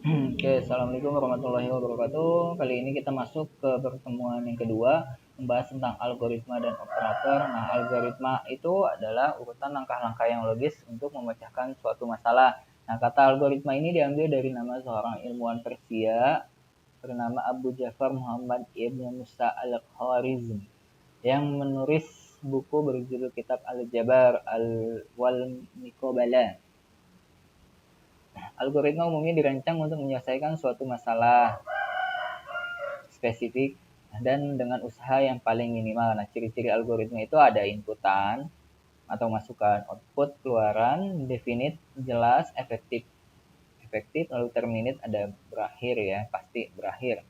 Oke, assalamualaikum warahmatullahi wabarakatuh. Kali ini kita masuk ke pertemuan yang kedua, membahas tentang algoritma dan operator. Nah, algoritma itu adalah urutan langkah-langkah yang logis untuk memecahkan suatu masalah. Nah, kata algoritma ini diambil dari nama seorang ilmuwan Persia bernama Abu Ja'far Muhammad Ibn Musa al-Khwarizmi yang menulis buku berjudul Kitab Al-Jabar Wal Mikobala. Algoritma umumnya dirancang untuk menyelesaikan suatu masalah spesifik dan dengan usaha yang paling minimal. Nah, ciri-ciri algoritma itu ada inputan atau masukan, output, keluaran, definite, jelas, efektif. Efektif lalu terminate ada berakhir ya, pasti berakhir.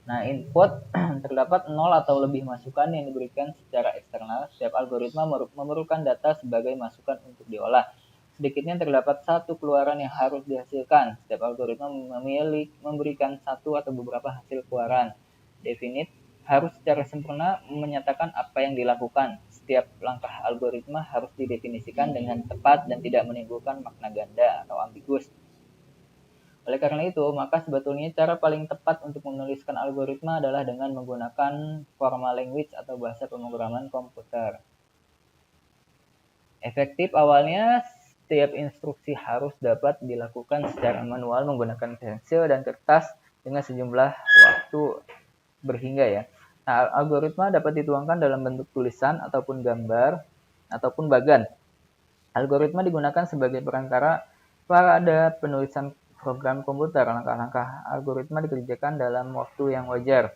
Nah, input terdapat 0 atau lebih masukan yang diberikan secara eksternal. Setiap algoritma memerlukan data sebagai masukan untuk diolah. Sedikitnya terdapat satu keluaran yang harus dihasilkan. Setiap algoritma memberikan satu atau beberapa hasil keluaran. Definite harus secara sempurna menyatakan apa yang dilakukan. Setiap langkah algoritma harus didefinisikan dengan tepat dan tidak menimbulkan makna ganda atau ambigus. Oleh karena itu, maka sebetulnya cara paling tepat untuk menuliskan algoritma adalah dengan menggunakan formal language atau bahasa pemrograman komputer. Efektif awalnya, setiap instruksi harus dapat dilakukan secara manual menggunakan pensil dan kertas dengan sejumlah waktu berhingga ya. Nah, algoritma dapat dituangkan dalam bentuk tulisan ataupun gambar ataupun bagan. Algoritma digunakan sebagai perantara pada penulisan program komputer. Langkah-langkah algoritma dikerjakan dalam waktu yang wajar.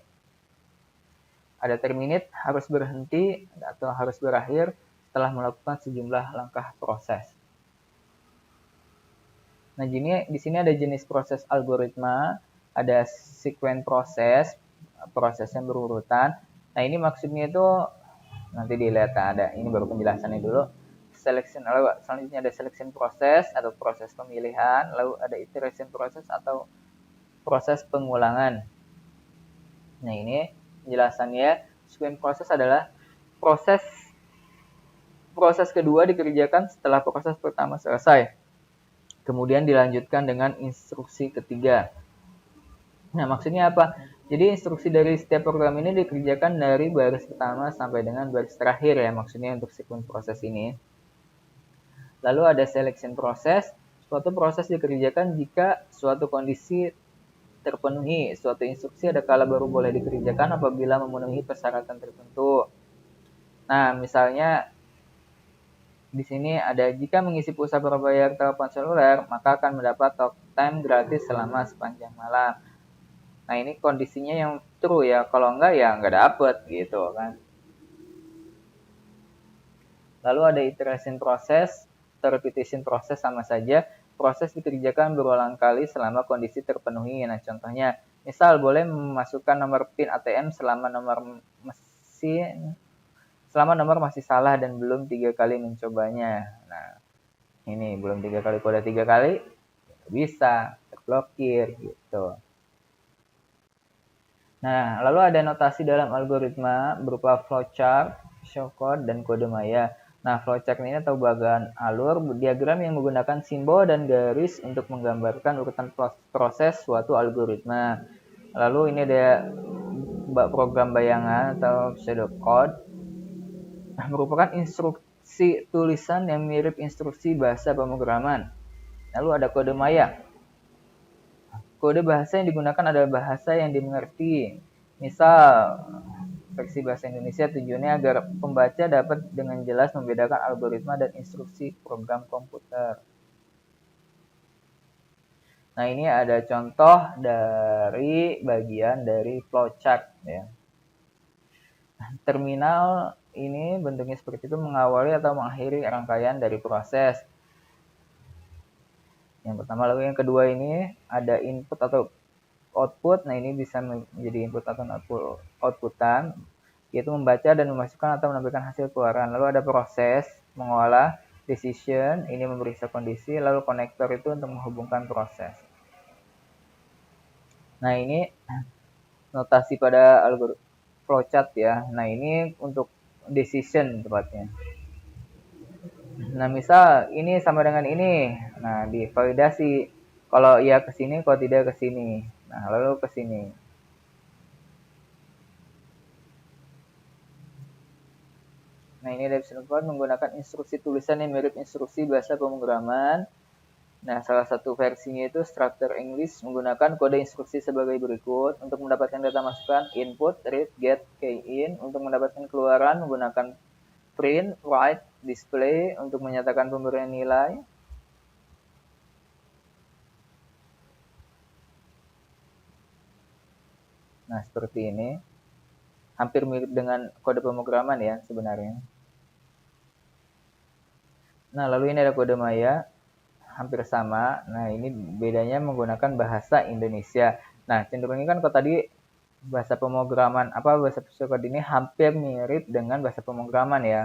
Ada terminate, harus berhenti atau harus berakhir setelah melakukan sejumlah langkah proses. Nah, di sini ada jenis proses algoritma, ada sequence proses, proses yang berurutan. Nah, ini maksudnya itu nanti dilihat ada ini baru penjelasannya dulu. Selection, lalu selanjutnya ada selection proses atau proses pemilihan, lalu ada iteration proses atau proses pengulangan. Nah, ini penjelasannya. Sequence proses adalah proses kedua dikerjakan setelah proses pertama selesai. Kemudian dilanjutkan dengan instruksi ketiga. Nah, maksudnya apa? Jadi instruksi dari setiap program ini dikerjakan dari baris pertama sampai dengan baris terakhir ya, maksudnya untuk sequence proses ini. Lalu ada selection proses. Suatu proses dikerjakan jika suatu kondisi terpenuhi. Suatu instruksi ada kala baru boleh dikerjakan apabila memenuhi persyaratan tertentu. Nah, misalnya di sini ada jika mengisi pulsa berbayar telepon seluler, maka akan mendapat talk time gratis selama sepanjang malam. Nah, ini kondisinya yang true ya. Kalau enggak ya enggak dapet gitu kan. Lalu ada iteration proses, repetition proses sama saja. Proses dikerjakan berulang kali selama kondisi terpenuhi. Nah, contohnya, misal boleh memasukkan nomor PIN ATM selama nomor masih salah dan belum 3 kali mencobanya. Nah, ini belum 3 kali, kode 3 kali bisa terblokir gitu. Nah, lalu ada notasi dalam algoritma berupa flowchart, showcode, dan kode maya. Nah, flowchart ini atau bagan alur diagram yang menggunakan simbol dan garis untuk menggambarkan urutan proses suatu algoritma. Lalu ini ada program bayangan atau pseudocode, merupakan instruksi tulisan yang mirip instruksi bahasa pemrograman. Lalu ada kode maya. Kode bahasa yang digunakan adalah bahasa yang dimengerti. Misal, versi bahasa Indonesia tujuannya agar pembaca dapat dengan jelas membedakan algoritma dan instruksi program komputer. Nah, ini ada contoh dari bagian dari flowchart ya. Terminal ini bentuknya seperti itu, mengawali atau mengakhiri rangkaian dari proses. Yang pertama, lalu yang kedua ini ada input atau output. Nah, ini bisa menjadi input atau outputan, yaitu membaca dan memasukkan atau menampilkan hasil keluaran. Lalu ada proses mengolah, decision, ini memeriksa kondisi, lalu konektor itu untuk menghubungkan proses. Nah, ini notasi pada algoritma flowchart ya. Nah, ini untuk decision tepatnya. Nah, misal ini sama dengan ini. Nah, divalidasi. Kalau iya ke sini, kalau tidak ke sini. Nah, lalu ke sini. Nah, ini ada menggunakan instruksi tulisan yang mirip instruksi bahasa pemrograman. Nah, salah satu versinya itu Structure English menggunakan kode instruksi sebagai berikut. Untuk mendapatkan data masukan, input, read, get, key in. Untuk mendapatkan keluaran, menggunakan print, write, display. Untuk menyatakan pemberian nilai. Nah, seperti ini. Hampir mirip dengan kode pemrograman ya sebenarnya. Nah, lalu ini ada kode Maya. Hampir sama. Nah, ini bedanya menggunakan bahasa Indonesia. Nah, cenderungnya kan kalau tadi bahasa pemrograman bahasa pseudocode ini hampir mirip dengan bahasa pemrograman ya.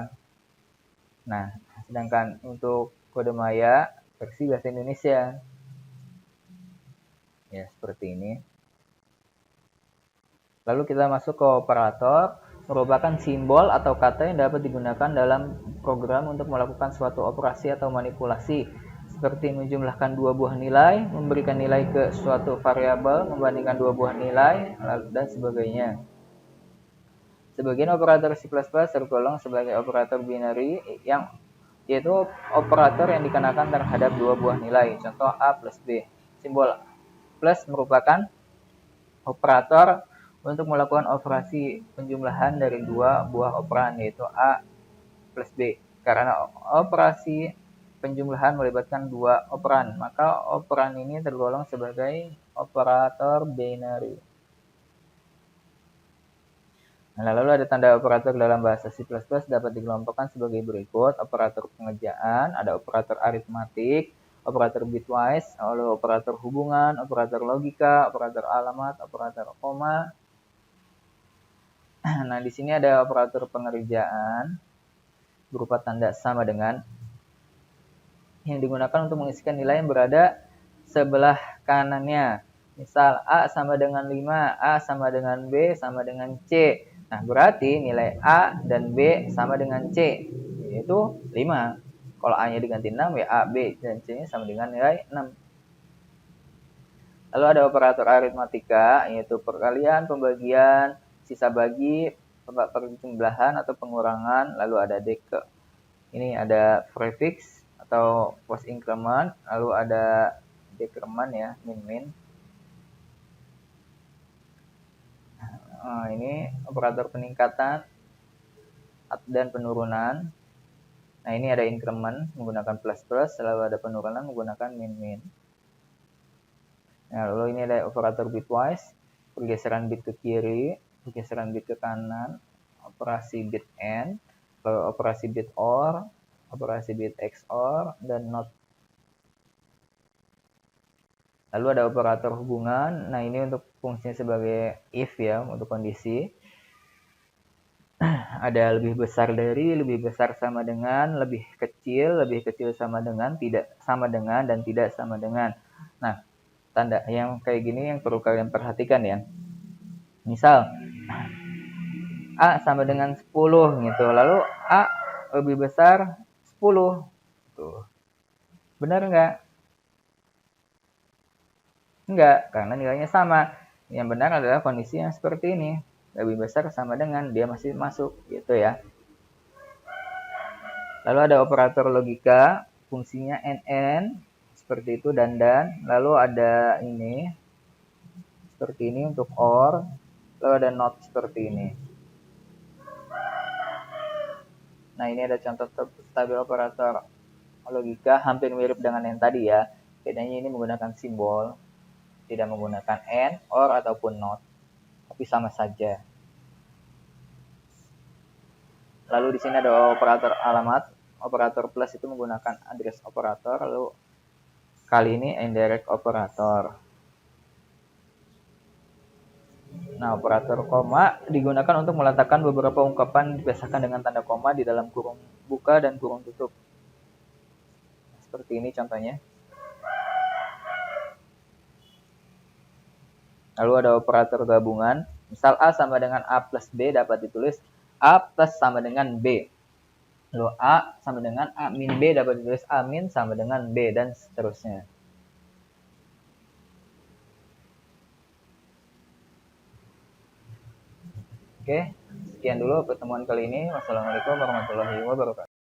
Nah, sedangkan untuk kode Maya versi bahasa Indonesia. Ya, seperti ini. Lalu kita masuk ke operator, merupakan simbol atau kata yang dapat digunakan dalam program untuk melakukan suatu operasi atau manipulasi, seperti menjumlahkan dua buah nilai, memberikan nilai ke suatu variabel, membandingkan dua buah nilai, dan sebagainya. Sebagian operator C++ tergolong sebagai operator binary, yaitu operator yang dikenakan terhadap dua buah nilai, contoh A plus B. Simbol plus merupakan operator untuk melakukan operasi penjumlahan dari dua buah operan, yaitu A plus B. Karena operasi penjumlahan melibatkan dua operan, maka operan ini tergolong sebagai operator binary. Nah, lalu ada tanda operator dalam bahasa C++ dapat dikelompokkan sebagai berikut. Operator pengerjaan, ada operator aritmatik, operator bitwise, lalu operator hubungan, operator logika, operator alamat, operator koma. Nah, di sini ada operator pengerjaan berupa tanda sama dengan yang digunakan untuk mengisikan nilai yang berada sebelah kanannya. Misal A sama dengan 5, A sama dengan B sama dengan C. Nah, berarti nilai A dan B sama dengan C, yaitu 5. Kalau A-nya diganti 6, ya A, B, dan C-nya sama dengan nilai 6. Lalu ada operator aritmatika, yaitu perkalian, pembagian, sisa bagi, perjumlahan atau pengurangan. Lalu ada ini ada prefix atau post increment, lalu ada decrement ya, min-min. Ini operator peningkatan dan penurunan. Nah, ini ada increment menggunakan plus-plus, lalu ada penurunan menggunakan min-min. Nah, lalu ini ada operator bitwise, pergeseran bit ke kiri, pergeseran bit ke kanan, operasi bit AND, lalu operasi bit OR, operasi bit XOR, dan NOT. Lalu ada operator hubungan. Nah, ini untuk fungsinya sebagai if ya, untuk kondisi. Ada lebih besar dari, lebih besar sama dengan, lebih kecil sama dengan, tidak sama dengan, dan tidak sama dengan. Nah, tanda yang kayak gini yang perlu kalian perhatikan ya. Misal, A sama dengan 10 gitu. Lalu A lebih besar 10. Tuh. Benar nggak? Enggak, karena nilainya sama. Yang benar adalah kondisi yang seperti ini. Lebih besar sama dengan, dia masih masuk gitu ya. Lalu ada operator logika, fungsinya NN, seperti itu, dan. Lalu ada ini, seperti ini untuk OR. Lalu ada NOT seperti ini. Nah, ini ada contoh tabel operator logika, hampir mirip dengan yang tadi ya. Bedanya ini menggunakan simbol, tidak menggunakan AND, OR, ataupun NOT. Tapi sama saja. Lalu di sini ada operator alamat. Operator plus itu menggunakan address operator. Lalu kali ini indirect operator. Nah, operator koma digunakan untuk meletakkan beberapa ungkapan dipisahkan dengan tanda koma di dalam kurung buka dan kurung tutup. Seperti ini contohnya. Lalu ada operator gabungan. Misal A sama dengan A plus B dapat ditulis A plus sama dengan B. Lalu A sama dengan A min B dapat ditulis A min sama dengan B, dan seterusnya. Oke, sekian dulu pertemuan kali ini. Wassalamualaikum warahmatullahi wabarakatuh.